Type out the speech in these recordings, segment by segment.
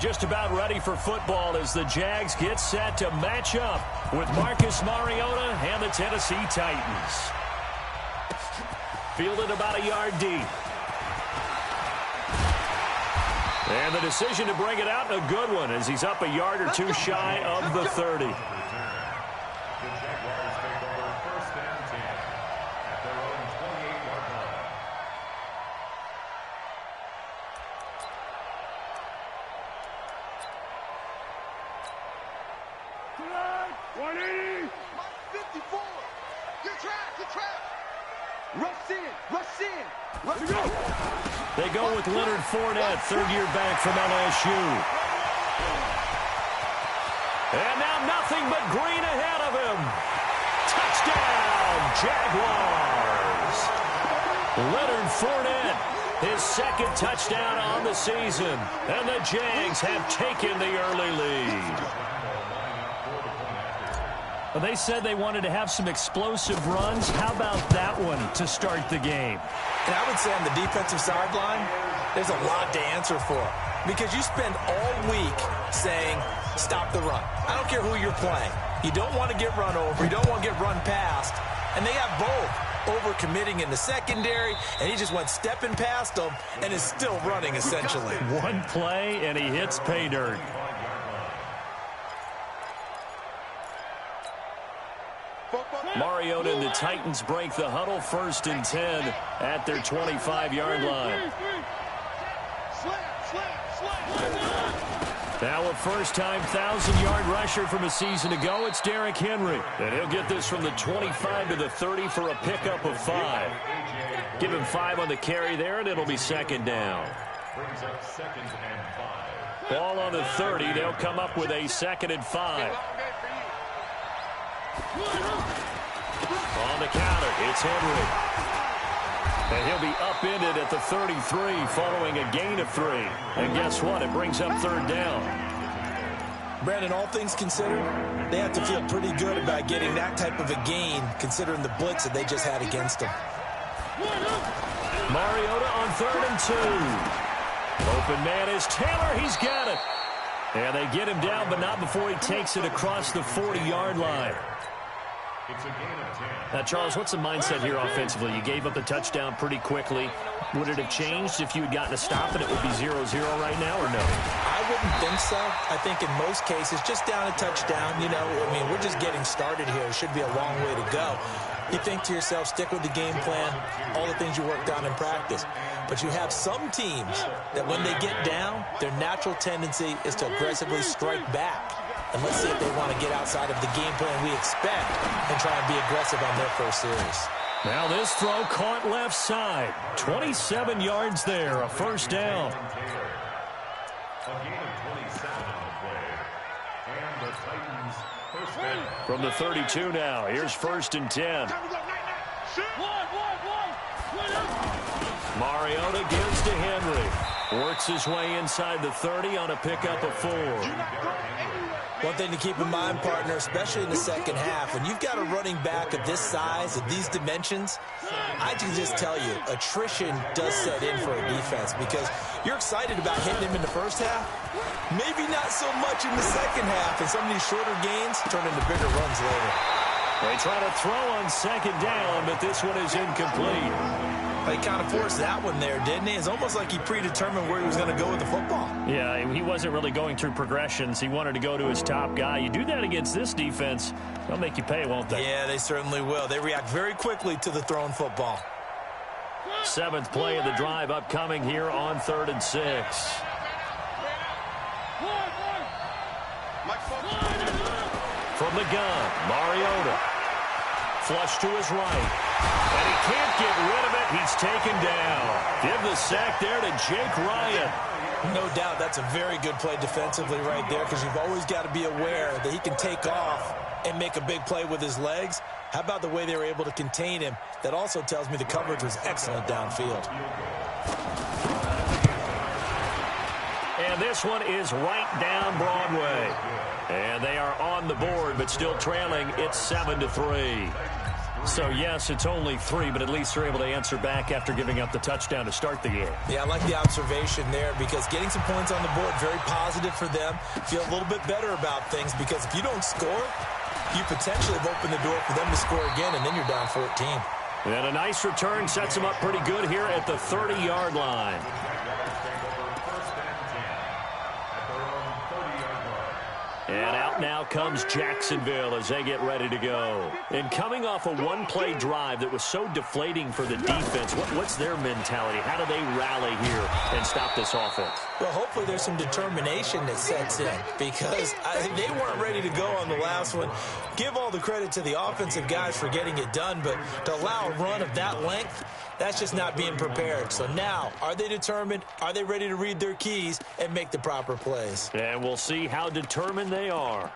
just about ready for football as the Jags get set to match up with Marcus Mariota and the Tennessee Titans. Fielded about a yard deep. And the decision to bring it out, a good one, as he's up a yard or two shy of the 30. They go with Leonard Fournette, third-year back from LSU. And now nothing but green ahead of him. Touchdown, Jaguars. Leonard Fournette, his second touchdown on the season. And the Jags have taken the early lead. Well, they said they wanted to have some explosive runs. How about that one to start the game? And I would say on the defensive sideline, there's a lot to answer for. Because you spend all week saying, stop the run. I don't care who you're playing. You don't want to get run over. You don't want to get run past. And they have both. Over-committing in the secondary, and he just went stepping past them and is still running, essentially. One play, and he hits pay dirt. Mariota and the Titans break the huddle, 1st and 10 at their 25-yard line. Now a first-time 1,000-yard rusher from a season ago, it's Derrick Henry. And he'll get this from the 25 to the 30 for a pickup of 5. Give him 5 on the carry there, and it'll be 2nd down. Ball on the 30. They'll come up with a 2nd and 5. On the counter, it's Henry. And he'll be upended at the 33 following a gain of 3. And guess what? It brings up 3rd down. Brandon, all things considered, they have to feel pretty good about getting that type of a gain considering the blitz that they just had against them. Mariota on 3rd and 2. Open man is Taylor. He's got it. And they get him down, but not before he takes it across the 40-yard line. Now, Charles, what's the mindset here offensively? You gave up the touchdown pretty quickly. Would it have changed if you had gotten a stop and it would be 0-0 right now, or no? I wouldn't think so. I think in most cases, just down a touchdown, you know, I mean, we're just getting started here. It should be a long way to go. You think to yourself, stick with the game plan, all the things you worked on in practice. But you have some teams that when they get down, their natural tendency is to aggressively strike back. And let's see if they want to get outside of the game plan we expect and try and be aggressive on their first series. Now this throw caught left side. 27 yards there, a 1st down. From the 32 now, here's 1st and 10. Mariota gives to Henry. Works his way inside the 30 on a pickup of 4. One thing to keep in mind, partner, especially in the second half, when you've got a running back of this size, of these dimensions, I can just tell you, attrition does set in for a defense because you're excited about hitting him in the first half. Maybe not so much in the second half, and some of these shorter gains turn into bigger runs later. They try to throw on 2nd down, but this one is incomplete. He kind of forced that one there, didn't he? It's almost like he predetermined where he was going to go with the football. Yeah, he wasn't really going through progressions. He wanted to go to his top guy. You do that against this defense, they'll make you pay, won't they? Yeah, they certainly will. They react very quickly to the thrown football. 7th play of the drive upcoming here on 3rd and 6. From the gun, Mariota. Flush to his right. And he can't get rid of it. He's taken down. Give the sack there to Jake Ryan. No doubt that's a very good play defensively right there because you've always got to be aware that he can take off and make a big play with his legs. How about the way they were able to contain him? That also tells me the coverage was excellent downfield. And this one is right down Broadway. And they are on the board, but still trailing. It's 7-3. So, yes, it's only 3, but at least they're able to answer back after giving up the touchdown to start the game. Yeah, I like the observation there because getting some points on the board, very positive for them. Feel a little bit better about things because if you don't score, you potentially have opened the door for them to score again, and then you're down 14. And a nice return sets them up pretty good here at the 30-yard line. And out now comes Jacksonville as they get ready to go. And coming off a one-play drive that was so deflating for the defense, what's their mentality? How do they rally here and stop this offense? Well, hopefully there's some determination that sets in because they weren't ready to go on the last one. Give all the credit to the offensive guys for getting it done, but to allow a run of that length, that's just not being prepared. So now, are they determined? Are they ready to read their keys and make the proper plays? And we'll see how determined they are.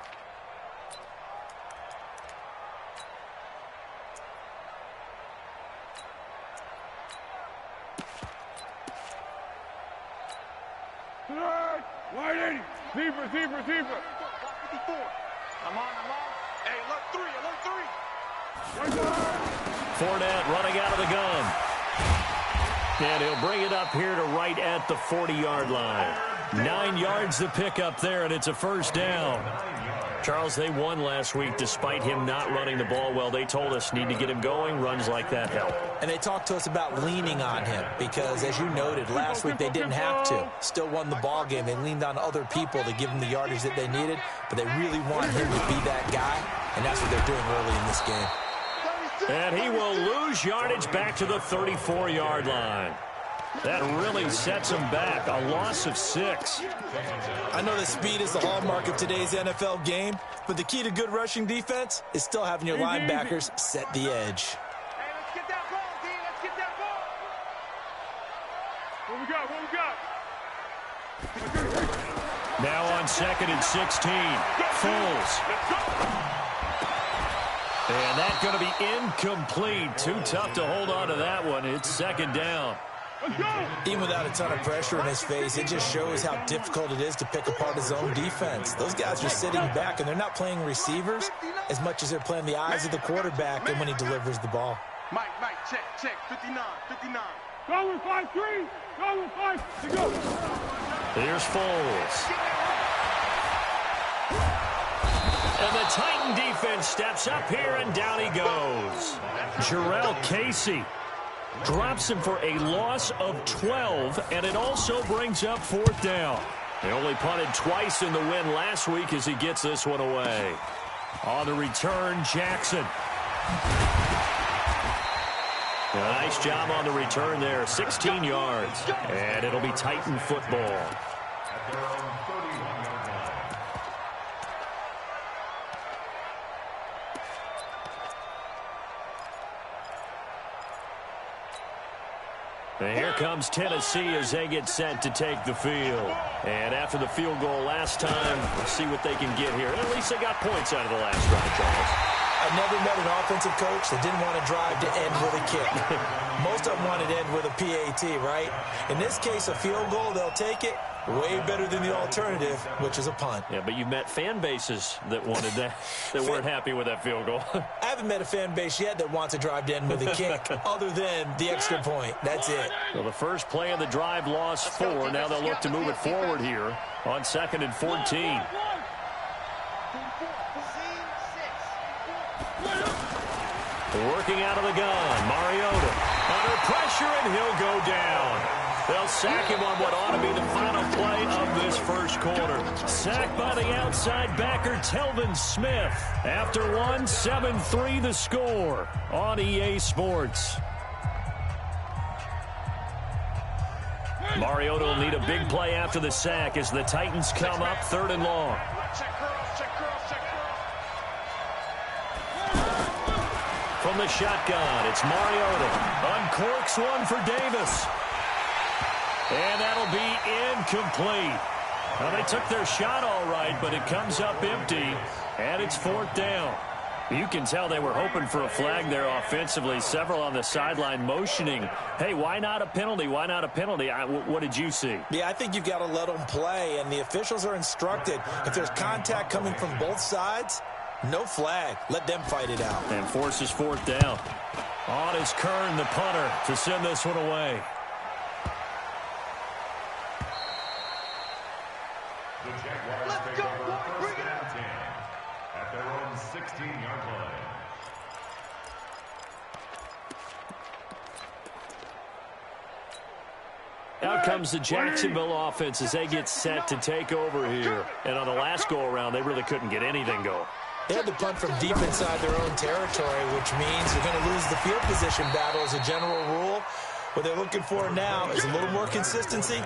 Wide 80. Receiver. 54. I'm on. Hey, alert 3. Fournette running out of the gun. And he'll bring it up here to right at the 40-yard line. 9 yards to pick up there, and it's a first down. Charles, they won last week despite him not running the ball well. They told us need to get him going. Runs like that help. And they talked to us about leaning on him because, as you noted, last week they didn't have to. Still won the ball game. They leaned on other people to give them the yardage that they needed, but they really want him to be that guy, and that's what they're doing early in this game. And he will lose yardage back to the 34-yard line. That really sets him back. A loss of 6. I know that speed is the hallmark of today's NFL game, but the key to good rushing defense is still having your linebackers set the edge. Hey, let's get that ball, D. Let's get that ball. What we got? Now on 2nd and 16. Foles. And that's going to be incomplete. Too tough to hold on to that one. It's 2nd down. Even without a ton of pressure in his face, it just shows how difficult it is to pick apart his own defense. Those guys are sitting back, and they're not playing receivers as much as they're playing the eyes of the quarterback and when he delivers the ball. Mike, check. 59. Going 5-3. Going 5 to go. Here's Foles. And the Titan defense steps up here, and down he goes. Jarrell Casey drops him for a loss of 12, and it also brings up 4th down. They only punted twice in the win last week as he gets this one away. On the return, Jackson. A nice job on the return there, 16 yards. And it'll be Titan football. And here comes Tennessee as they get set to take the field. And after the field goal last time, we'll see what they can get here. At least they got points out of the last drive, Charles. I've never met an offensive coach that didn't want to drive to end with a kick. Most of them wanted to end with a PAT, right? In this case, a field goal, they'll take it. Way better than the alternative, which is a punt. Yeah, but you've met fan bases that wanted that, that weren't happy with that field goal. I haven't met a fan base yet that wants to drive to end with a kick other than the extra point. That's it. Well, the first play of the drive lost 4. Now they'll look to move it forward here on 2nd and 14. Working out of the gun, Mariota under pressure, and he'll go down. They'll sack him on what ought to be the final play of this first quarter. Sacked by the outside backer, Telvin Smith. After 7-3 the score on EA Sports. Mariota will need a big play after the sack as the Titans come up 3rd and long. From the shotgun, it's Mariota. Uncorks one for Davis. And that'll be incomplete. Well, they took their shot all right, but it comes up empty, and it's 4th down. You can tell they were hoping for a flag there offensively. Several on the sideline motioning, hey, why not a penalty? Why not a penalty? What did you see? Yeah, I think you've got to let them play, and the officials are instructed if there's contact coming from both sides, No flag. Let them fight it out. And forces fourth down. On is Kern, the punter, to send this one away. Let's go, boy. Bring it out. At their own 16-yard line. Out comes the Jacksonville offense as they get set to take over here. And on the last go-around, they really couldn't get anything going. They had to punt from deep inside their own territory, which means you're going to lose the field position battle as a general rule. What they're looking for now is a little more consistency,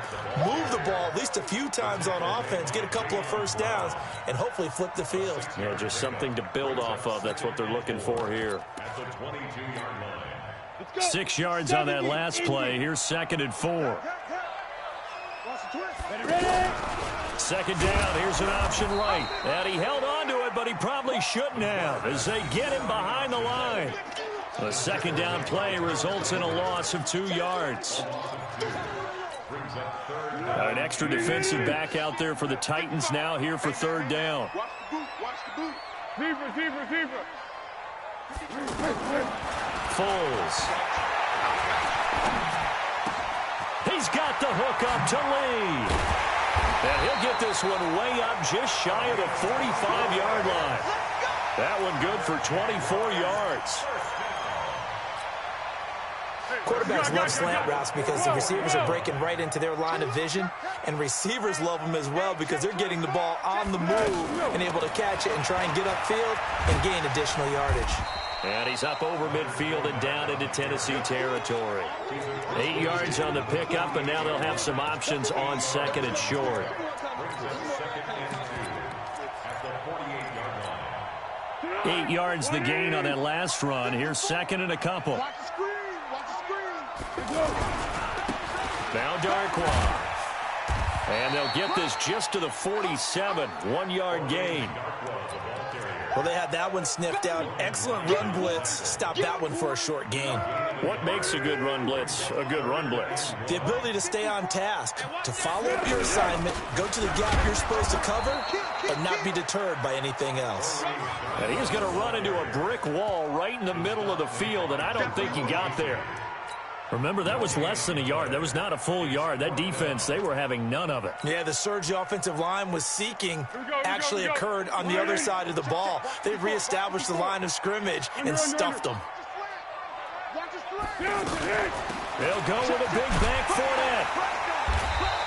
move the ball at least a few times on offense, get a couple of first downs, and hopefully flip the field. Yeah, just something to build off of. That's what they're looking for here. At the 22-yard line. 6 yards on that last play. Here's 2nd and 4. Second down, here's an option right. And he held on to it, but he probably shouldn't have as they get him behind the line. The second down play results in a loss of 2 yards. An extra defensive back out there for the Titans now here for 3rd down. Watch the boot. Watch the boot. Receiver. Foles. He's got the hook up to Lee. And he'll get this one way up just shy of the 45-yard line. That one good for 24 yards. Quarterbacks love slant routes because the receivers are breaking right into their line of vision, and receivers love them as well because they're getting the ball on the move and able to catch it and try and get upfield and gain additional yardage. And he's up over midfield and down into Tennessee territory. 8 yards on the pickup, and now they'll have some options on 2nd and short. 8 yards the gain on that last run. Here's 2nd and a couple. Watch the screen. Now Darkwa. And they'll get this just to the 47. 1-yard gain. Well, they had that one sniffed out. Excellent run blitz. Stop that one for a short gain. What makes a good run blitz a good run blitz? The ability to stay on task, to follow up your assignment, go to the gap you're supposed to cover, and not be deterred by anything else. And he's going to run into a brick wall right in the middle of the field, and I don't think he got there. Remember, that was less than a yard. That was not a full yard. That defense, they were having none of it. Yeah, the surge the offensive line was seeking actually occurred on the other side of the ball. They reestablished the line of scrimmage and stuffed them. They'll go with a big back Fournette.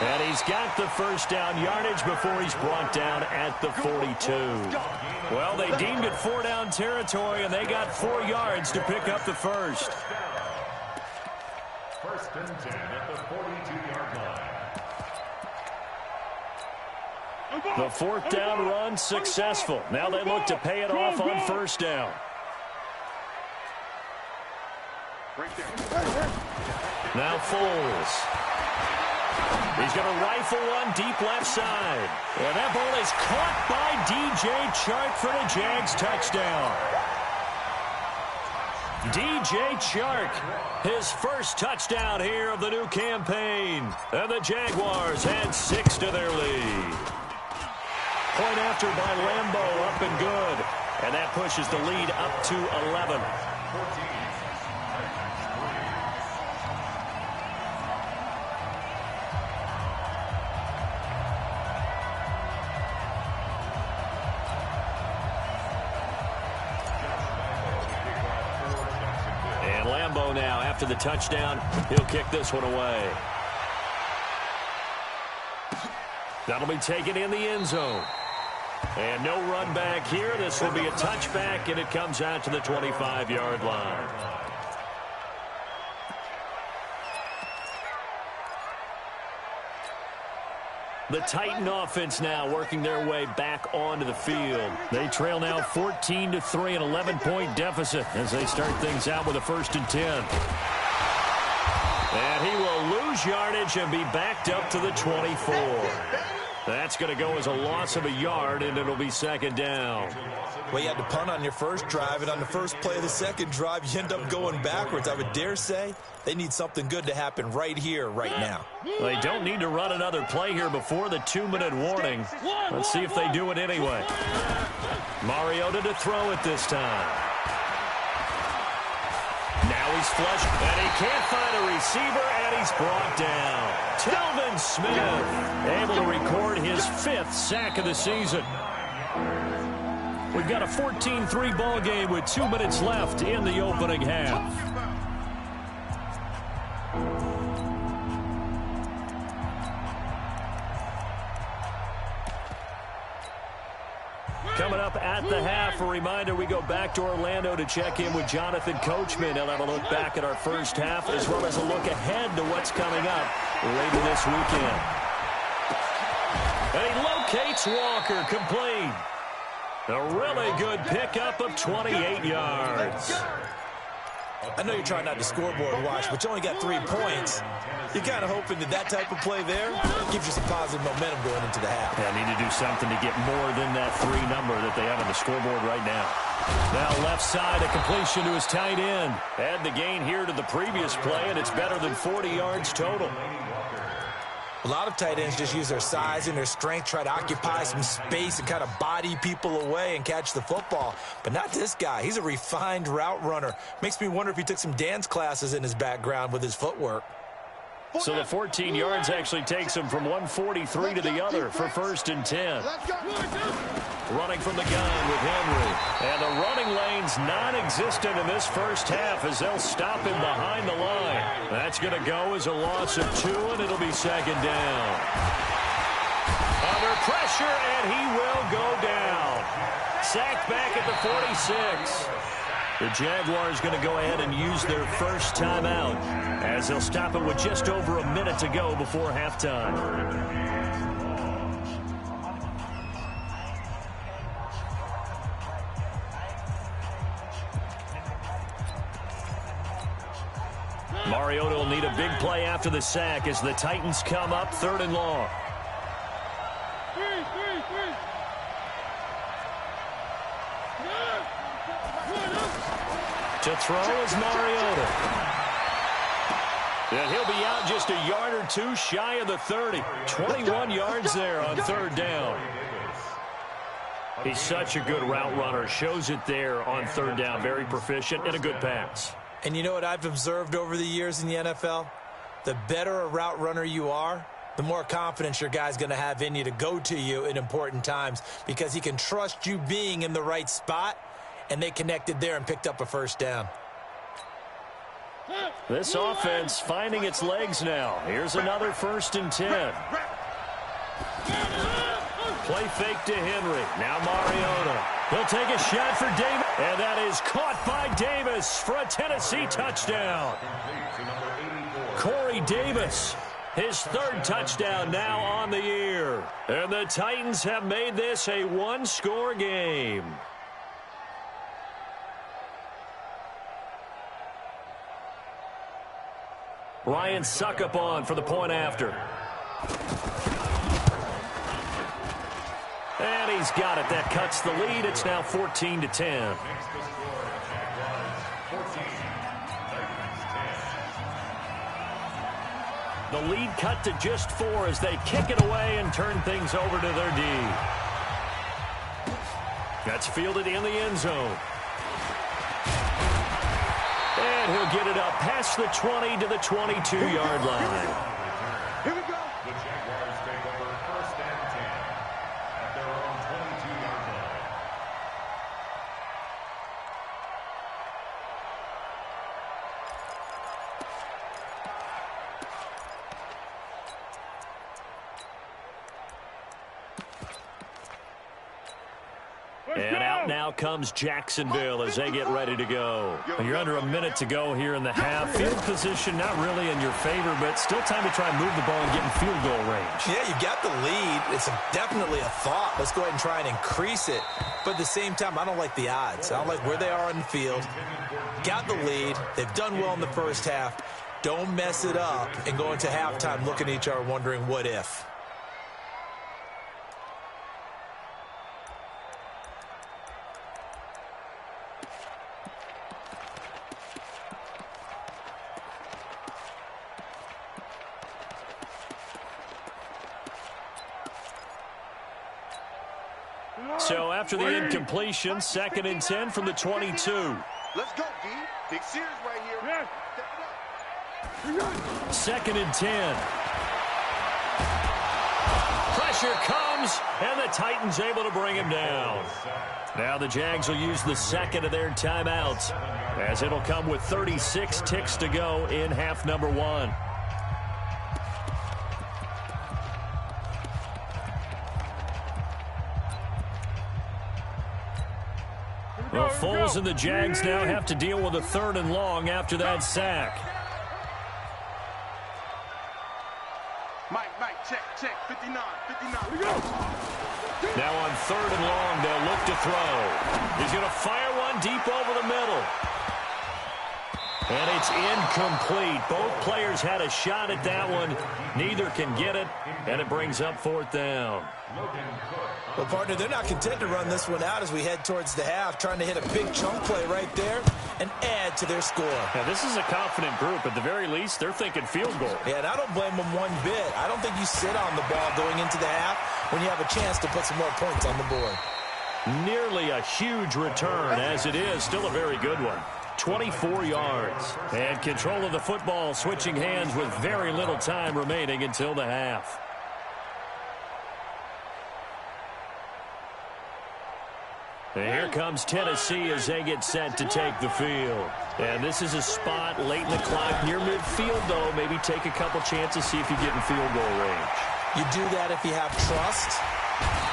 And he's got the first down yardage before he's brought down at the 42. Well, they deemed it 4-down territory, and they got 4 yards to pick up the first. 1st and 10 at the 42-yard line. The 4th down run successful. Now they look to pay it off on 1st down. Now Foles. He's going to rifle one deep left side. And that ball is caught by DJ Chark for the Jags touchdown. DJ Chark, his first touchdown here of the new campaign. And the Jaguars add 6 to their lead. Point after by Lambeau, up and good. And that pushes the lead up to 11. And Lambeau now, after the touchdown, he'll kick this one away. That'll be taken in the end zone. And no run back here. This will be a touchback, and it comes out to the 25-yard line. The Titan offense now working their way back onto the field. They trail now 14-3, an 11-point deficit as they start things out with a 1st and 10. And he will lose yardage and be backed up to the 24. That's going to go as a loss of a yard, and it'll be second down. Well, you had to punt on your first drive, and on the first play of the second drive, you end up going backwards. I would dare say they need something good to happen right here, right now. They don't need to run another play here before the 2-minute warning. Let's see if they do it anyway. Mariota to throw it this time. Now he's flushed, and he can't find a receiver, and he's brought down. Telvin Smith able to record his 5th sack of the season. We've got a 14-3 ball game with 2 minutes left in the opening half. Coming up at the half, a reminder, we go back to Orlando to check in with Jonathan Coachman. He'll have a look back at our first half as well as a look ahead to what's coming up later this weekend. And he locates Walker, complete. A really good pickup of 28 yards. I know you're trying not to scoreboard watch, but you only got 3 points. You're kind of hoping that type of play there gives you some positive momentum going into the half. Yeah, need to do something to get more than that 3 number that they have on the scoreboard right now. Now left side, a completion to his tight end. Add the gain here to the previous play, and it's better than 40 yards total. A lot of tight ends just use their size and their strength, try to occupy some space and kind of body people away and catch the football. But not this guy. He's a refined route runner. Makes me wonder if he took some dance classes in his background with his footwork. So the 14 yards actually takes him from 143 to the other for 1st and 10. Running from the gun with Henry. And the running lane's non-existent in this first half as they'll stop him behind the line. That's going to go as a loss of 2, and it'll be second down. Under pressure, and he will go down. Sacked back at the 46. The Jaguars going to go ahead and use their first timeout as they'll stop it with just over a minute to go before halftime. Mariota will need a big play after the sack as the Titans come up 3rd and long. To throw is Mariota. And he'll be out just a yard or 2 shy of the 30. 21 yards there on 3rd down. He's such a good route runner. Shows it there on 3rd down. Very proficient and a good pass. And you know what I've observed over the years in the NFL? The better a route runner you are, the more confidence your guy's going to have in you to go to you in important times because he can trust you being in the right spot. And they connected there and picked up a 1st down. This offense finding its legs now. Here's another 1st and 10. Play fake to Henry. Now Mariota. He'll take a shot for Davis. And that is caught by Davis for a Tennessee touchdown. Corey Davis, his 3rd touchdown now on the year. And the Titans have made this a 1-score game. Ryan Suckup on for the point after. And he's got it. That cuts the lead. It's now 14-10. The lead cut to just 4 as they kick it away and turn things over to their D. That's fielded in the end zone. And he'll get it up past the 20 to the 22-yard line. Here we go. The Jaguars take over 1st and 10 at their own 22-yard line. And out now comes Jacksonville as they get ready to go. You're under a minute to go here in the half. Field position not really in your favor, but still time to try and move the ball and get in field goal range. Yeah, you got the lead. It's definitely a thought. Let's go ahead and try and increase it. But at the same time, I don't like the odds. I don't like where they are on the field. Got the lead. They've done well in the first half. Don't mess it up and go into halftime looking at each other wondering what if. So after the incompletion, 2nd and 10 from the 22. Let's go, D. Big series right here. Step it up. 2nd and 10. Pressure comes, and the Titans able to bring him down. Now the Jags will use the 2nd of their timeouts, as it'll come with 36 ticks to go in half number 1. Well, Foles and the Jags now have to deal with a 3rd and long after that sack. Mike, check, 59. Now on 3rd and long, they'll look to throw. He's going to fire one deep over the middle. And it's incomplete. Both players had a shot at that one. Neither can get it, and it brings up 4th down. Well, partner, they're not content to run this one out as we head towards the half, trying to hit a big chunk play right there and add to their score. Now, this is a confident group. At the very least, they're thinking field goal. Yeah, and I don't blame them one bit. I don't think you sit on the ball going into the half when you have a chance to put some more points on the board. Nearly a huge return, as it is still a very good one. 24 yards. And control of the football switching hands with very little time remaining until the half. And here comes Tennessee as they get set to take the field. And this is a spot late in the clock near midfield, though. Maybe take a couple chances, see if you get in field goal range. You do that if you have trust.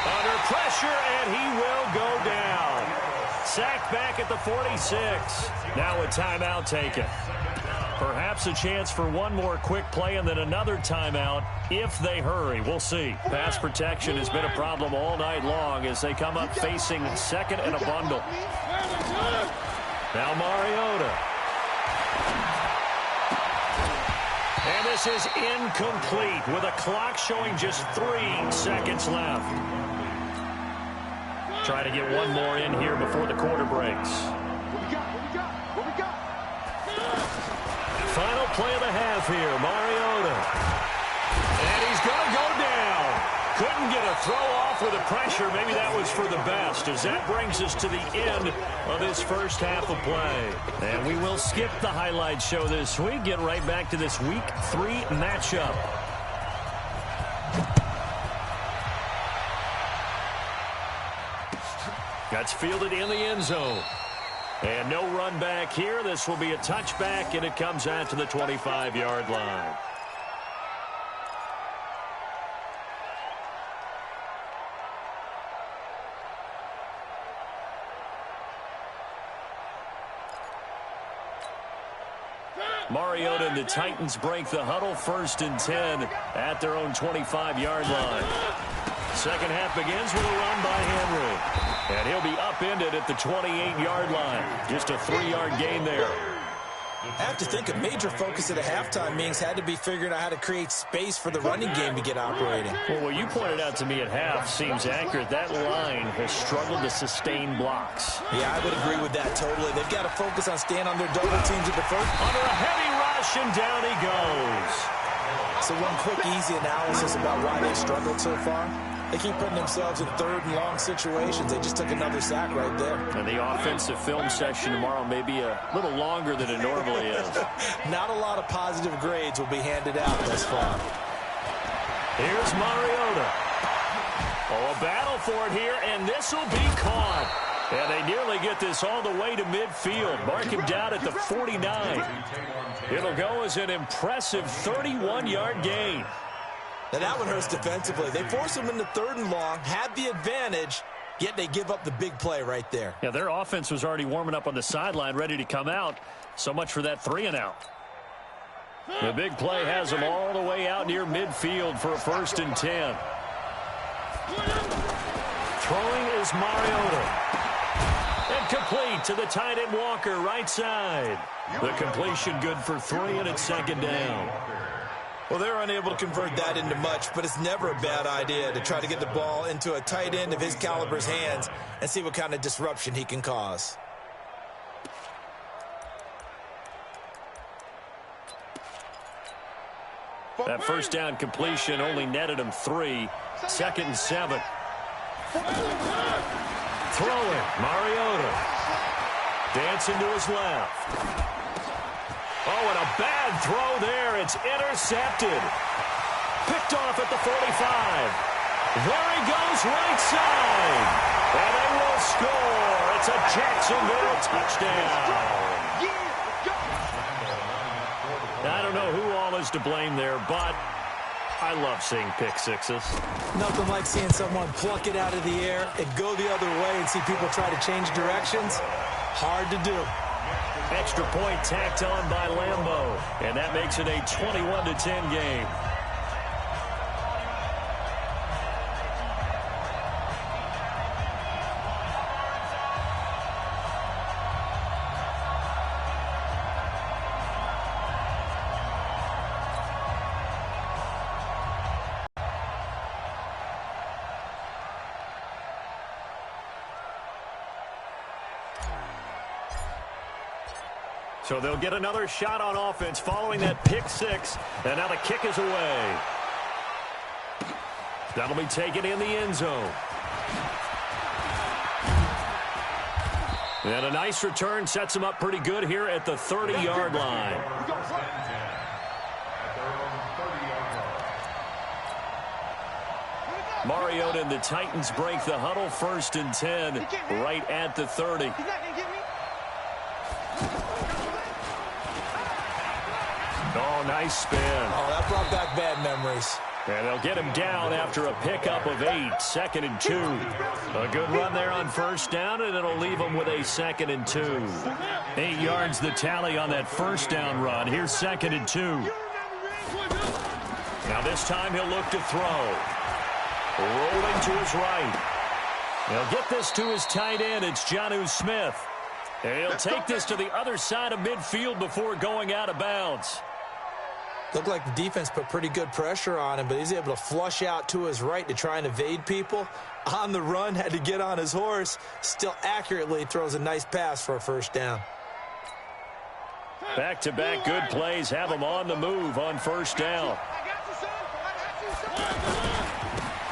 Under pressure, and he will go down. Sacked back at the 46. Now a timeout taken. Perhaps a chance for one more quick play and then another timeout if they hurry. We'll see. Pass protection has been a problem all night long as they come up facing 2nd and a bundle. Now Mariota. And this is incomplete with a clock showing just 3 seconds left. Try to get one more in here before the quarter breaks. What we got? Final play of the half here, Mariota. And he's going to go down. Couldn't get a throw off with the pressure. Maybe that was for the best, as that brings us to the end of this first half of play. And we will skip the highlight show this week, get right back to this Week 3 matchup. That's fielded in the end zone. And no run back here. This will be a touchback, and it comes out to the 25-yard line. Mariota and the Titans break the huddle. 1st and 10 at their own 25-yard line. Second half begins with a run by Henry. And he'll be upended at the 28-yard line. Just a 3-yard gain there. I have to think a major focus at a halftime meetings had to be figuring out how to create space for the running game to get operating. Well, what you pointed out to me at half seems accurate. That line has struggled to sustain blocks. Yeah, I would agree with that totally. They've got to focus on staying on their double teams at the first. Under a heavy rush, and down he goes. So one quick, easy analysis about why they've struggled so far. They keep putting themselves in 3rd and long situations. They just took another sack right there. And the offensive film session tomorrow may be a little longer than it normally is. Not a lot of positive grades will be handed out thus far. Here's Mariota. Oh, a battle for it here, and this will be caught. And they nearly get this all the way to midfield. Mark him down at the 49. It'll go as an impressive 31-yard gain. Now that one hurts defensively. They force him into 3rd and long, had the advantage, yet they give up the big play right there. Yeah, their offense was already warming up on the sideline, ready to come out. So much for that 3-and-out. The big play has them all the way out near midfield for a 1st and 10. Throwing is Mariota. And complete to the tight end Walker, right side. The completion good for 3, and it's 2nd down. Well, they're unable to convert that into much, but it's never a bad idea to try to get the ball into a tight end of his caliber's hands and see what kind of disruption he can cause. That 1st down completion only netted him 3. 2nd and 7. throw it. Mariota. Dancing to his left. Oh, and a bad throw there. It's intercepted. Picked off at the 45. There he goes, right side. And they will score. It's a Jacksonville touchdown. I don't know who all is to blame there, but I love seeing pick sixes. Nothing like seeing someone pluck it out of the air and go the other way and see people try to change directions. Hard to do. Extra point tacked on by Lambeau, and that makes it a 21-10 game. So they'll get another shot on offense following that pick six. And now the kick is away. That'll be taken in the end zone. And a nice return sets him up pretty good here at the 30-yard line. Mariota and the Titans break the huddle, 1st and 10, right at the 30. Oh, nice spin. Oh, that brought back bad memories. And they'll get him down after a pickup of 8, 2nd and 2. A good run there on 1st down, and it'll leave him with a 2nd and 2. 8 yards the tally on that 1st down run. Here's 2nd and 2. Now this time he'll look to throw. Rolling to his right. He'll get this to his tight end. It's Jonnu Smith. And he'll take this to the other side of midfield before going out of bounds. Looked like the defense put pretty good pressure on him, but he's able to flush out to his right to try and evade people. On the run, had to get on his horse. Still accurately throws a nice pass for a 1st down. Back-to-back good plays have him on the move on 1st down.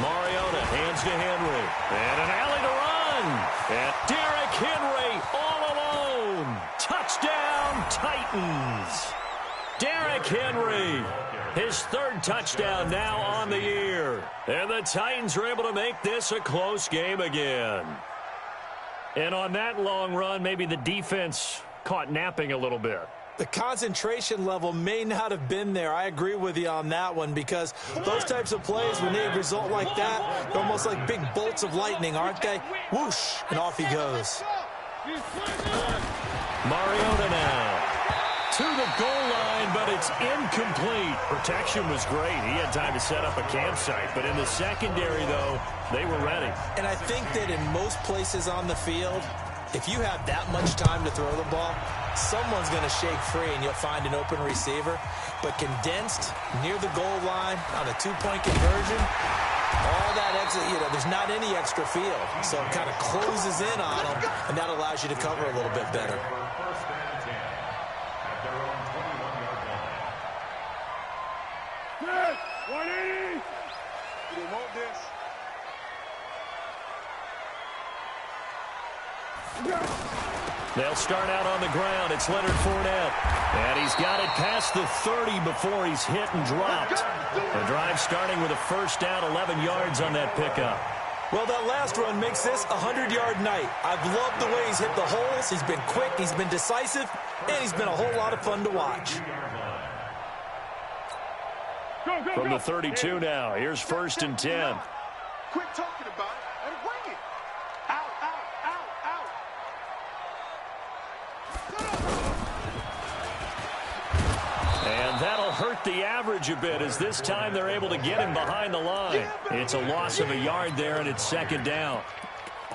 Mariota hands to Henry. And an alley to run. And Derrick Henry all alone. Touchdown, Titans. Derrick Henry, his 3rd touchdown now on the year. And the Titans are able to make this a close game again. And on that long run, maybe the defense caught napping a little bit. The concentration level may not have been there. I agree with you on that one, because those types of plays, when they result like that, they're almost like big bolts of lightning, aren't they? Whoosh, and off he goes. Mariota now to the goal line, but it's incomplete. Protection was great. He had time to set up a campsite, but in the secondary, though, they were ready. And I think that in most places on the field, if you have that much time to throw the ball, someone's going to shake free and you'll find an open receiver. But condensed near the goal line on a 2-point conversion, all that extra, there's not any extra field. So it kind of closes in on them, and that allows you to cover a little bit better. They'll start out on the ground. It's Leonard Fournette. And he's got it past the 30 before he's hit and dropped. The drive starting with a 1st down, 11 yards on that pickup. Well, that last run makes this a 100-yard night. I've loved the way he's hit the holes. He's been quick, he's been decisive, and he's been a whole lot of fun to watch. From the 32 now, here's 1st and 10. Quit talking about it and bring it. Out, out, out, out. And that'll hurt the average a bit, as this time they're able to get him behind the line. It's a loss of a yard there, and it's 2nd down.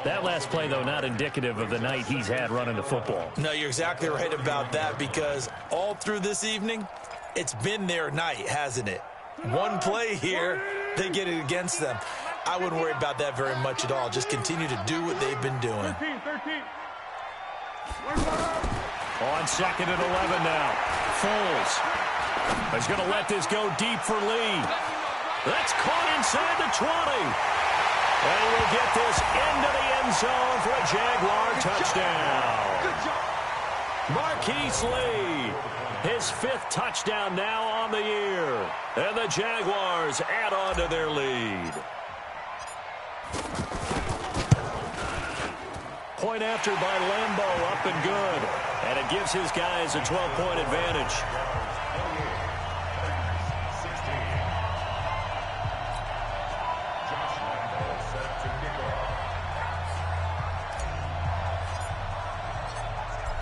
That last play, though, not indicative of the night he's had running the football. No, you're exactly right about that, because all through this evening, it's been their night, hasn't it? One play here, they get it against them. I wouldn't worry about that very much at all. Just continue to do what they've been doing. 13. On 2nd and 11 now. Foles is going to let this go deep for Lee. That's caught inside the 20. And we'll get this into the end zone for a Jaguar touchdown. Marquise Lee, his 5th touchdown now on the year. And the Jaguars add on to their lead. Point after by Lambeau, up and good. And it gives his guys a 12-point advantage.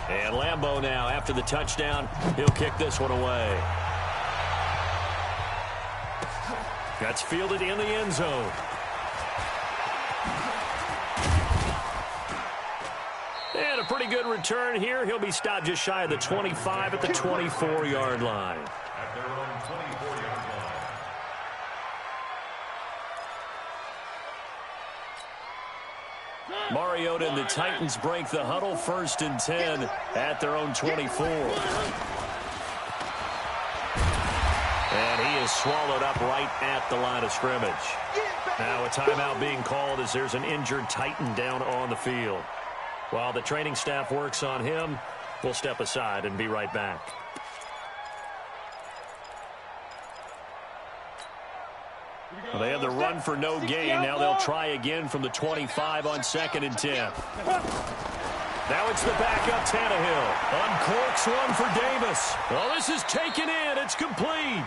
And Lambeau now, after the touchdown, he'll kick this one away. That's fielded in the end zone. And a pretty good return here. He'll be stopped just shy of the 25 at the 24-yard line. At their own 24-yard line. Mariota and the Titans break the huddle, 1st and 10 at their own 24. And he is swallowed up right at the line of scrimmage. Now a timeout being called as there's an injured Titan down on the field. While the training staff works on him, we'll step aside and be right back. Well, they had the run for no gain. Now they'll try again from the 25 on 2nd and 10. Now it's the backup Tannehill. Uncorks one for Davis. Well, this is taken in. It's complete.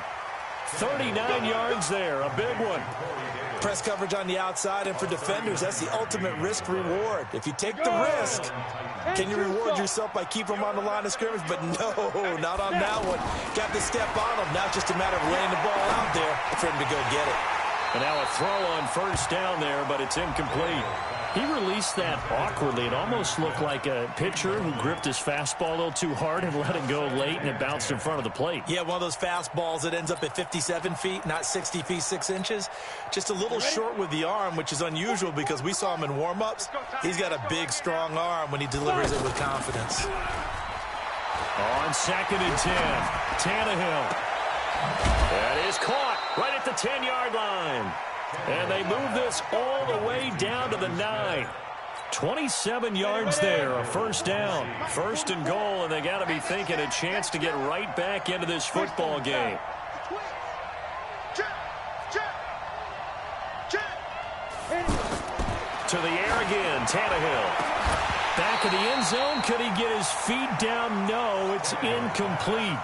39 yards there. A big one. Press coverage on the outside, and for defenders, that's the ultimate risk-reward. If you take the risk, can you reward yourself by keeping them on the line of scrimmage? But no, not on that one. Got the step on him. Now it's just a matter of laying the ball out there for him to go get it. And now a throw on 1st down there, but it's incomplete. He released that awkwardly. It almost looked like a pitcher who gripped his fastball a little too hard and let it go late, and it bounced in front of the plate. Yeah, one of those fastballs that ends up at 57 feet, not 60 feet, 6 inches. Just a little short with the arm, which is unusual because we saw him in warm-ups. He's got a big, strong arm when he delivers it with confidence. On 2nd and 10, Tannehill. That is caught right at the 10-yard line. And they move this all the way down to the 9. 27 yards there, a 1st down. 1st and goal, and they got to be thinking a chance to get right back into this football game. To the air again, Tannehill. Back of the end zone. Could he get his feet down? No, it's incomplete.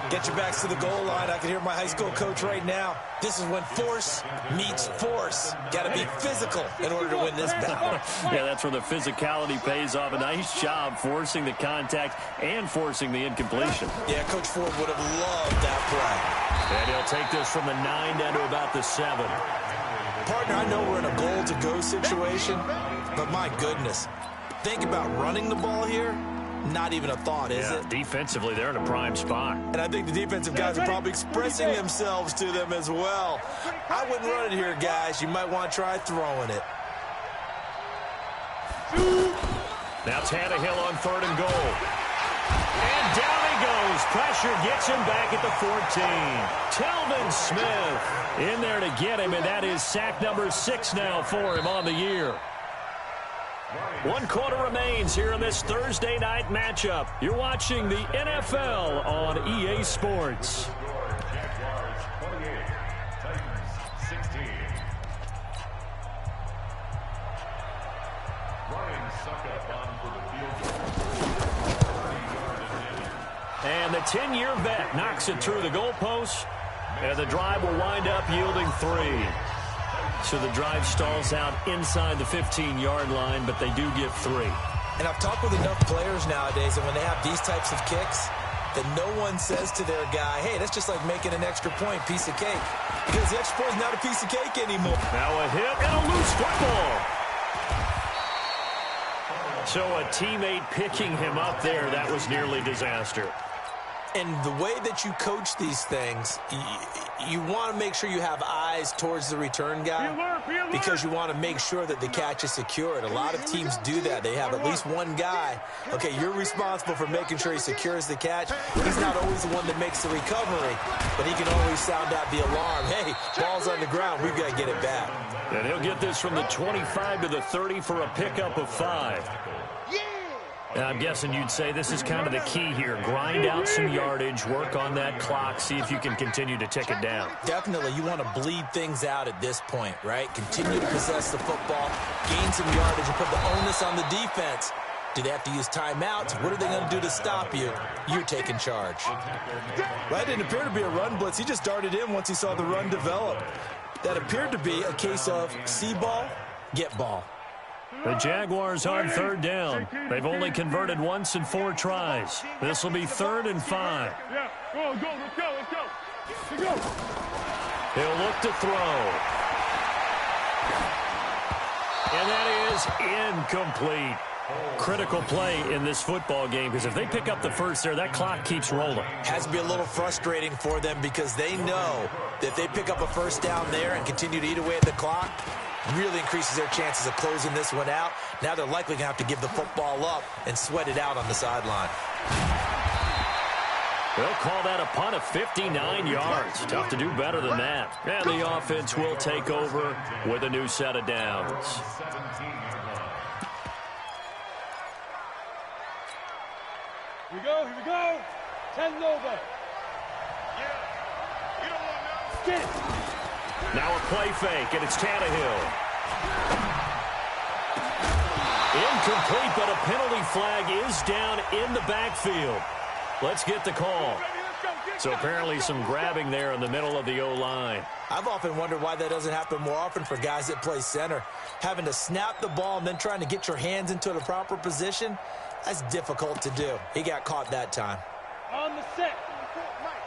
Get your backs to the goal line. I can hear my high school coach right now. This is when force meets force. Got to be physical in order to win this battle. Yeah, that's where the physicality pays off. A nice job forcing the contact and forcing the incompletion. Yeah, Coach Ford would have loved that play. And he'll take this from the 9 down to about the 7. Partner, I know we're in a goal-to-go situation, but my goodness. Think about running the ball here. Not even a thought, is it? Defensively, they're in a prime spot. And I think the defensive guys are probably expressing themselves to them as well. I wouldn't run it here, guys. You might want to try throwing it. Now Tannehill on 3rd and goal. And down he goes. Pressure gets him back at the 14. Telvin Smith in there to get him, and that is sack number 6 now for him on the year. 1 quarter remains here in this Thursday night matchup. You're watching the NFL on EA Sports. Jaguars 28, Titans 16. Ryan Suckup on for the field goal. And the 10-year vet knocks it through the goalpost, and the drive will wind up yielding 3. So the drive stalls out inside the 15-yard line, but they do get 3. And I've talked with enough players nowadays that when they have these types of kicks, that no one says to their guy, hey, that's just like making an extra point, piece of cake. Because the extra point is not a piece of cake anymore. Now a hit and a loose football. So a teammate picking him up there, that was nearly disaster. And the way that you coach these things, you want to make sure you have eyes towards the return guy because you want to make sure that the catch is secured. A lot of teams do that. They have at least one guy. Okay, you're responsible for making sure he secures the catch. He's not always the one that makes the recovery, but he can always sound out the alarm. Hey, ball's on the ground. We've got to get it back. And he'll get this from the 25 to the 30 for a pickup of 5. And I'm guessing you'd say this is kind of the key here. Grind out some yardage, work on that clock, see if you can continue to tick it down. Definitely. You want to bleed things out at this point, right? Continue to possess the football, gain some yardage, and put the onus on the defense. Do they have to use timeouts? What are they going to do to stop you? You're taking charge. That didn't appear to be a run blitz. He just darted in once he saw the run develop. That appeared to be a case of see ball, get ball. The Jaguars on 3rd down. They've only converted once in 4 tries. This will be 3rd and 5. Yeah, let's go. He'll look to throw. And that is incomplete. Critical play in this football game because if they pick up the first there, that clock keeps rolling. Has to be a little frustrating for them because they know that if they pick up a first down there and continue to eat away at the clock, really increases their chances of closing this one out. Now they're likely going to have to give the football up and sweat it out on the sideline. They'll call that a punt of 59 yards. Tough to do better than that. And the offense will take over with a new set of downs. Here we go. 10 over. Get it. Now a play fake, and it's Tannehill. Incomplete, but a penalty flag is down in the backfield. Let's get the call. So apparently some grabbing there in the middle of the O-line. I've often wondered why that doesn't happen more often for guys that play center. Having to snap the ball and then trying to get your hands into the proper position, that's difficult to do. He got caught that time. On the set.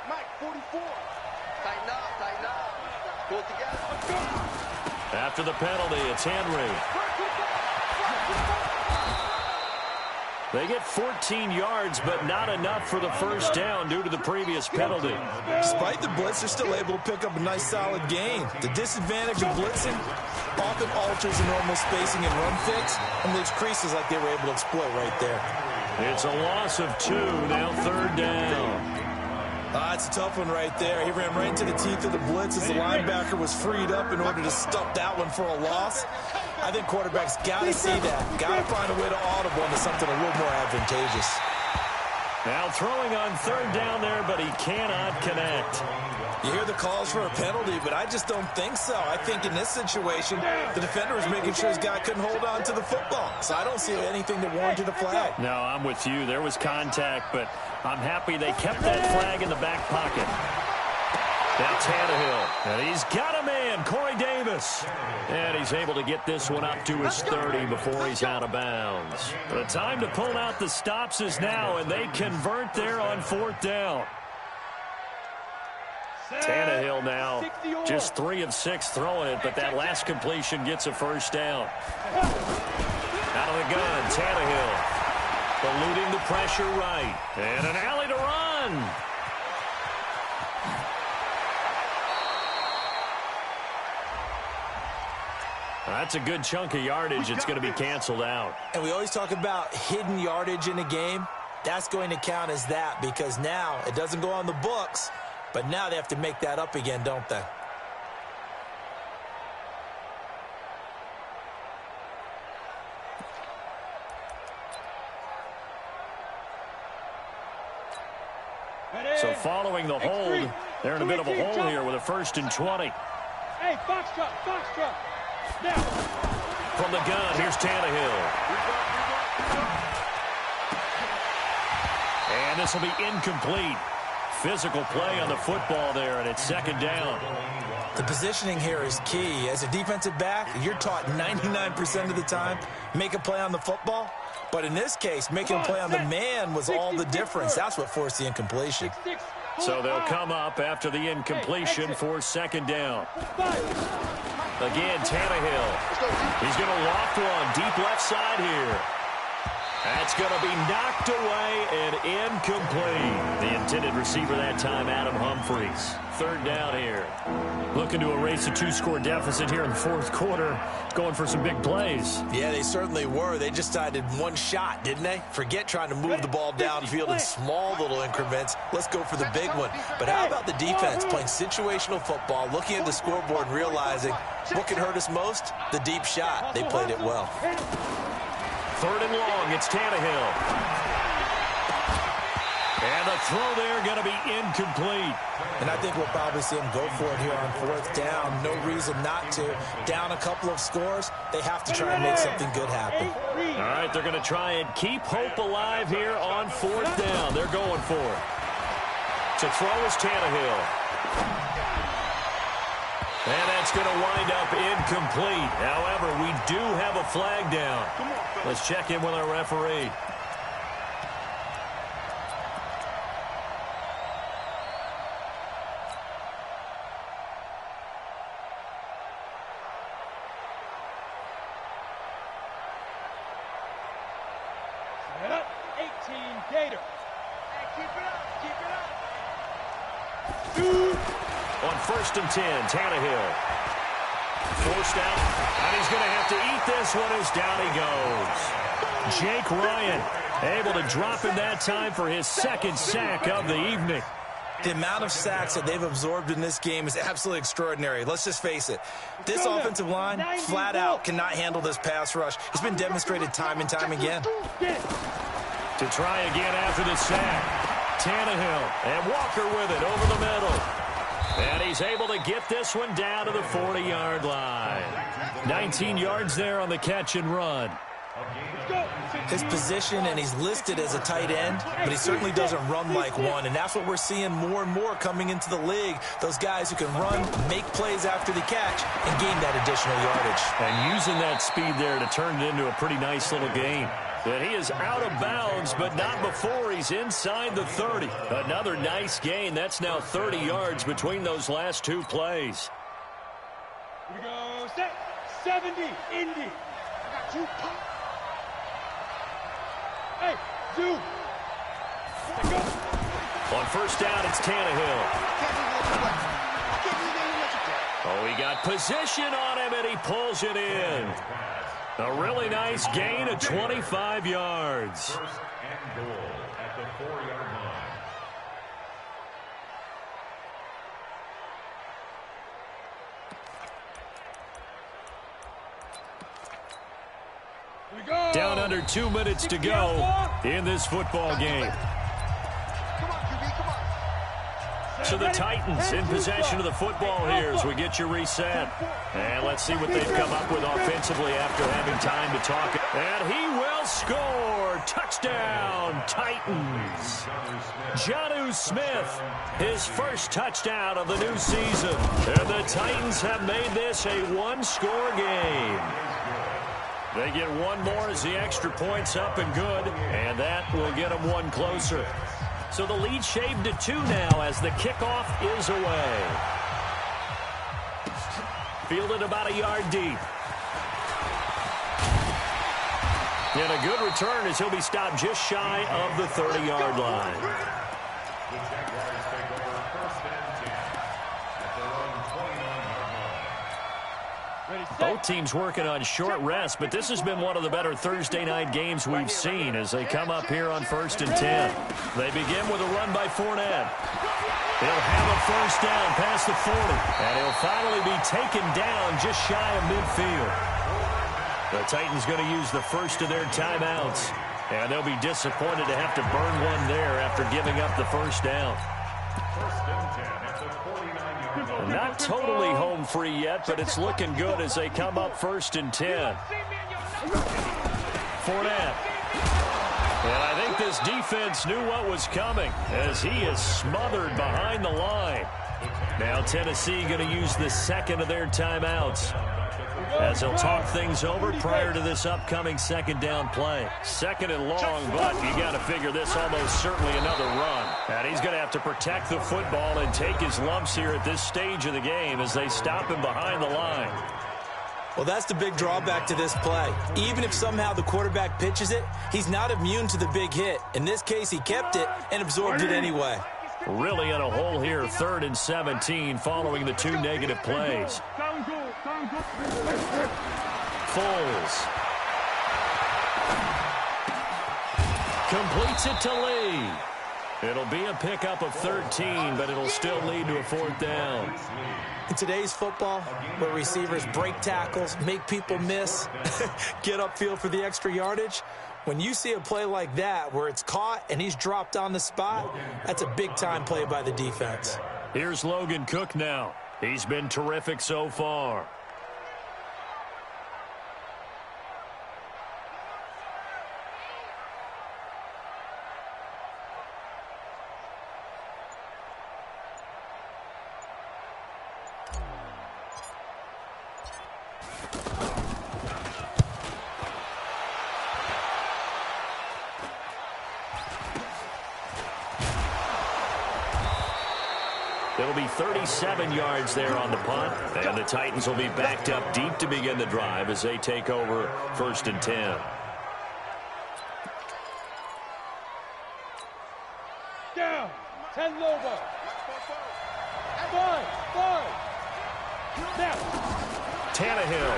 Mike, 44. Tighten up. Pull it together. After the penalty, it's Henry. They get 14 yards, but not enough for the first down due to the previous penalty. Despite the blitz, they're still able to pick up a nice, solid gain. The disadvantage of blitzing often alters the normal spacing and run fits and leaves creases like they were able to exploit right there. It's a loss of 2, now 3rd down. It's a tough one right there. He ran right into the teeth of the blitz as the linebacker was freed up in order to stop that one for a loss. I think quarterbacks got to see that. Got to find a way to audible into something a little more advantageous. Now throwing on 3rd down there, but he cannot connect. You hear the calls for a penalty, but I just don't think so. I think in this situation, the defender was making sure his guy couldn't hold on to the football. So I don't see anything that warranted a flag. No, I'm with you. There was contact, but I'm happy they kept that flag in the back pocket. Now Tannehill, and he's got a man, Corey Davis. And he's able to get this one up to his 30 before he's out of bounds. The time to pull out the stops is now, and they convert there on 4th down. Tannehill now just 3 of 6 throwing it, but that last completion gets a first down. Out of the gun, Tannehill. Eluding the pressure right. And an alley to run. That's a good chunk of yardage. It's going to be canceled out. And we always talk about hidden yardage in a game. That's going to count as that because now it doesn't go on the books, but now they have to make that up again, don't they? So following the hold, they're in a bit of a hole here with a 1st and 20. Hey, Foxtrot. Now. From the gun, here's Tannehill. And this will be incomplete. Physical play on the football there, and it's 2nd down. The positioning here is key. As a defensive back, you're taught 99% of the time, make a play on the football. But in this case, making a play on the man was all the difference. That's what forced the incompletion. So they'll come up after the incompletion for 2nd down. Again, Tannehill. He's going to loft one deep left side here. That's going to be knocked away and incomplete. The intended receiver that time, Adam Humphries. Third down here. Looking to erase a 2-score deficit here in the fourth quarter. Going for some big plays. Yeah, they certainly were. They just decided one shot, didn't they? Forget trying to move the ball downfield in small little increments. Let's go for the big one. But how about the defense playing situational football, looking at the scoreboard and realizing what could hurt us most? The deep shot. They played it well. Third and long, it's Tannehill. And the throw there going to be incomplete. And I think we'll probably see him go for it here on fourth down. No reason not to. Down a couple of scores, they have to try and make something good happen. All right, they're going to try and keep hope alive here on fourth down. They're going for it. To throw is Tannehill. And that's going to wind up incomplete. However, we do have a flag down. Let's check in with our referee. Set up, 18 Gator. Hey, keep it up, keep it up. On first and 10, Tannehill. Forced out, and he's going to have to eat this one as down he goes. Jake Ryan able to drop in that time for his second sack of the evening. The amount of sacks that they've absorbed in this game is absolutely extraordinary. Let's just face it. This offensive line, flat out, cannot handle this pass rush. It's been demonstrated time and time again. To try again after the sack. Tannehill and Walker with it over the middle. And he's able to get this one down to the 40-yard line. 19 yards there on the catch and run. His position, and he's listed as a tight end, but he certainly doesn't run like one, and that's what we're seeing more and more coming into the league. Those guys who can run, make plays after the catch, and gain that additional yardage. And using that speed there to turn it into a pretty nice little gain. And he is out of bounds, but not before he's inside the 30. Another nice gain. That's now 30 yards between those last two plays. Here we go, set, 70, Indy. I got you. Hey, Zoo. Go. On first down, it's Tannehill. Oh, he got position on him, and he pulls it in. A really nice gain of 25 yards. First and goal at the 4-yard line. Down under 2 minutes to go in this football game. So the Titans in possession of the football here as we get you reset. And let's see what they've come up with offensively after having time to talk. And he will score. Touchdown, Titans. Jonnu Smith, his first touchdown of the new season. And the Titans have made this a one-score game. They get one more as the extra point's up and good, and that will get them one closer. So the lead shaved to 2 now as the kickoff is away. Fielded about a yard deep. And a good return as he'll be stopped just shy of the 30-yard line. The Jaguars take over first and 10 at their own 29-yard line. Both teams working on short rest, but this has been one of the better Thursday night games we've seen as they come up here on first and 10. They begin with a run by Fournette. He'll have a first down past the 40, and he'll finally be taken down just shy of midfield. The Titans going to use the first of their timeouts, and they'll be disappointed to have to burn one there after giving up the first down. First and 10 at the 49-yard line. Not totally home free yet, but it's looking good as they come up first and 10. Fournette. And I think this defense knew what was coming as he is smothered behind the line. Now Tennessee going to use the second of their timeouts as they'll talk things over prior to this upcoming second down play. Second and long, but you got to figure this almost certainly another run. And he's going to have to protect the football and take his lumps here at this stage of the game as they stop him behind the line. Well, that's the big drawback to this play. Even if somehow the quarterback pitches it, he's not immune to the big hit. In this case, he kept it and absorbed it anyway. Really in a hole here, 3rd and 17, following the 2 negative plays. Foles. Completes it to Lee. It'll be a pickup of 13, but it'll still lead to a 4th down. In today's football, where receivers break tackles, make people miss, get upfield for the extra yardage, when you see a play like that where it's caught and he's dropped on the spot, that's a big-time play by the defense. Here's Logan Cook now. He's been terrific so far. It'll be 37 yards there on the punt, and the Titans will be backed up deep to begin the drive as they take over 1st and 10. Down. 10 Lobo. 5. Now. Tannehill.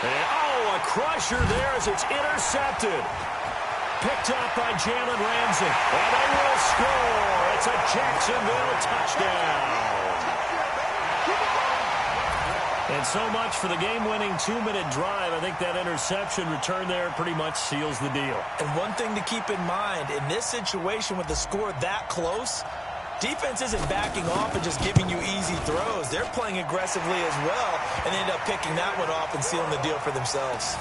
And, oh, a crusher there as it's intercepted. Picked up by Jalen Ramsey. And they will score. It's a Jacksonville touchdown. And so much for the game-winning 2-minute drive. I think that interception return there pretty much seals the deal. And one thing to keep in mind, in this situation with the score that close, defense isn't backing off and just giving you easy throws. They're playing aggressively as well, and they end up picking that one off and sealing the deal for themselves.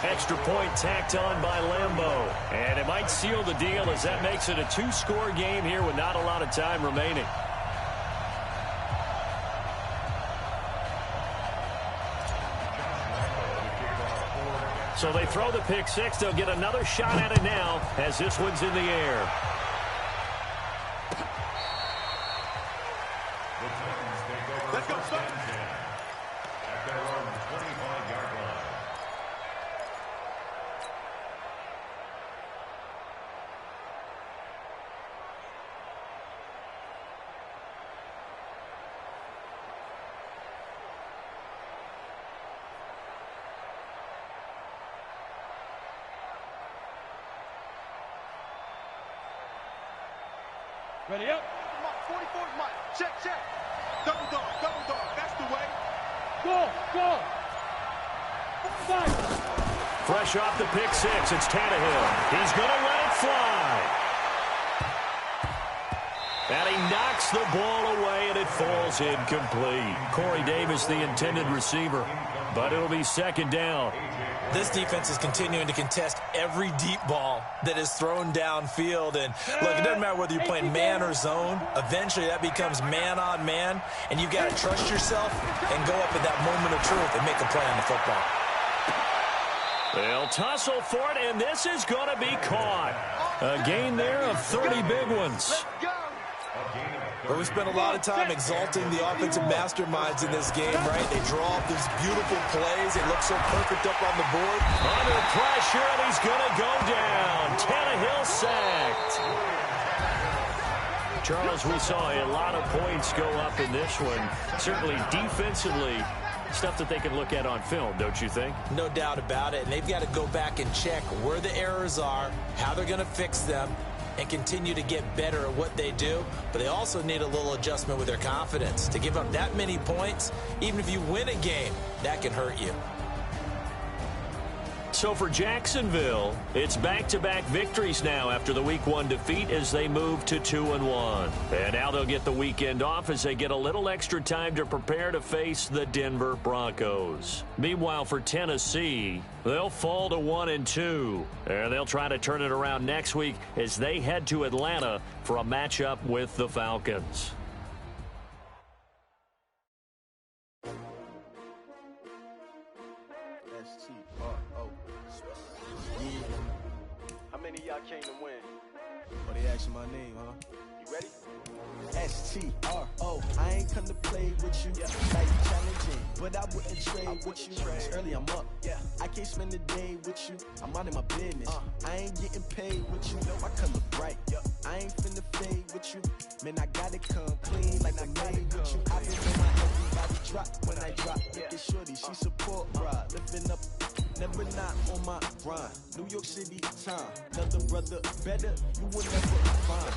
Extra point tacked on by Lambeau. And it might seal the deal as that makes it a 2-score game here with not a lot of time remaining. So they throw the pick six. They'll get another shot at it now as this one's in the air. Let's go, son. At their own 25-yard line. Ready up. Mike, 44 is Mike. Check. Double dog. That's the way. Go. 5. Fresh off the pick six, it's Tannehill. He's going to let it fly. And he knocks the ball away, and it falls incomplete. Corey Davis, the intended receiver, but it'll be 2nd down. This defense is continuing to contest every deep ball that is thrown downfield. And, look, it doesn't matter whether you're playing man or zone. Eventually, that becomes man on man, and you've got to trust yourself and go up at that moment of truth and make a play on the football. They'll tussle for it, and this is going to be caught. A gain there of 30 big ones. Let's go. Well, we spent a lot of time exalting the offensive masterminds in this game, right? They draw up these beautiful plays. They look so perfect up on the board. Under pressure, and he's going to go down. Tannehill sacked. Charles, we saw a lot of points go up in this one. Certainly defensively, stuff that they can look at on film, don't you think? No doubt about it. And they've got to go back and check where the errors are, how they're going to fix them, and continue to get better at what they do. But they also need a little adjustment with their confidence. To give up that many points, even if you win a game, that can hurt you. So for Jacksonville, it's back-to-back victories now after the Week 1 defeat as they move to 2-1. And now they'll get the weekend off as they get a little extra time to prepare to face the Denver Broncos. Meanwhile, for Tennessee, they'll fall to 1-2. And they'll try to turn it around next week as they head to Atlanta for a matchup with the Falcons. How many of y'all came to win? Oh, they asking my name, huh? You ready? S-T-R-O. I ain't come to play with you, like challenging, but I wouldn't trade with you. It's early, I'm up. I can't spend the day with you. I'm out of my business. I ain't getting paid with you. No, I color bright. I ain't finna fade with you. Man, I gotta come clean like I made with you. I been on my everybody drop when I drop. Look at shorty, she support ride, lifting up. Never not on my grind. New York City time. Another brother better, you will never find.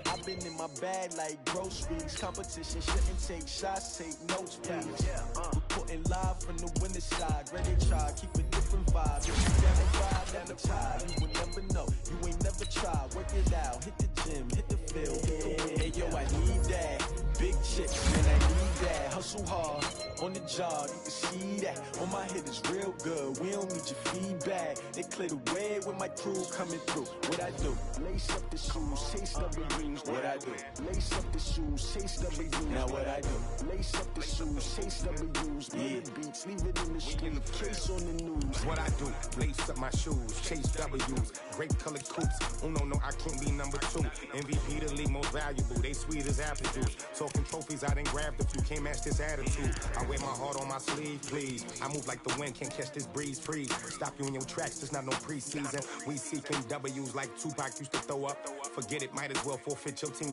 I've been in my bag like groceries. Competition shouldn't take shots, take notes, please. Reporting live from the winter side. Ready to try, keep a different vibe. If you down the ride, down the tide, you will never know. You ain't never tried. Work it out, hit the gym, hit the field, hit the wind. Hey yo, I need that. Big chips, man, I need that. Hustle hard on the job, you can see that. On my head is real good. We don't need your feedback. They clear the way with my crew coming through. What I do? Lace up the shoes, chase W's. What I do? Lace up the shoes, chase W's. Now what I do? Lace up the shoes, chase W's. Yeah, beats, leave it in the street. Case on the news. What I do? Lace up my shoes, chase W's. Great colored coops. Oh no, I can't be number 2. MVP the league most valuable. They sweet as apple juice. Talking trophies, I done grabbed a few. Can't match this attitude. I wear my heart on my sleeve, please. I move like the wind, can't catch this breeze, freeze. Stop you in your tracks, there's not no preseason. We seeking W's like Tupac used to throw up. Forget it, might as well forfeit your team.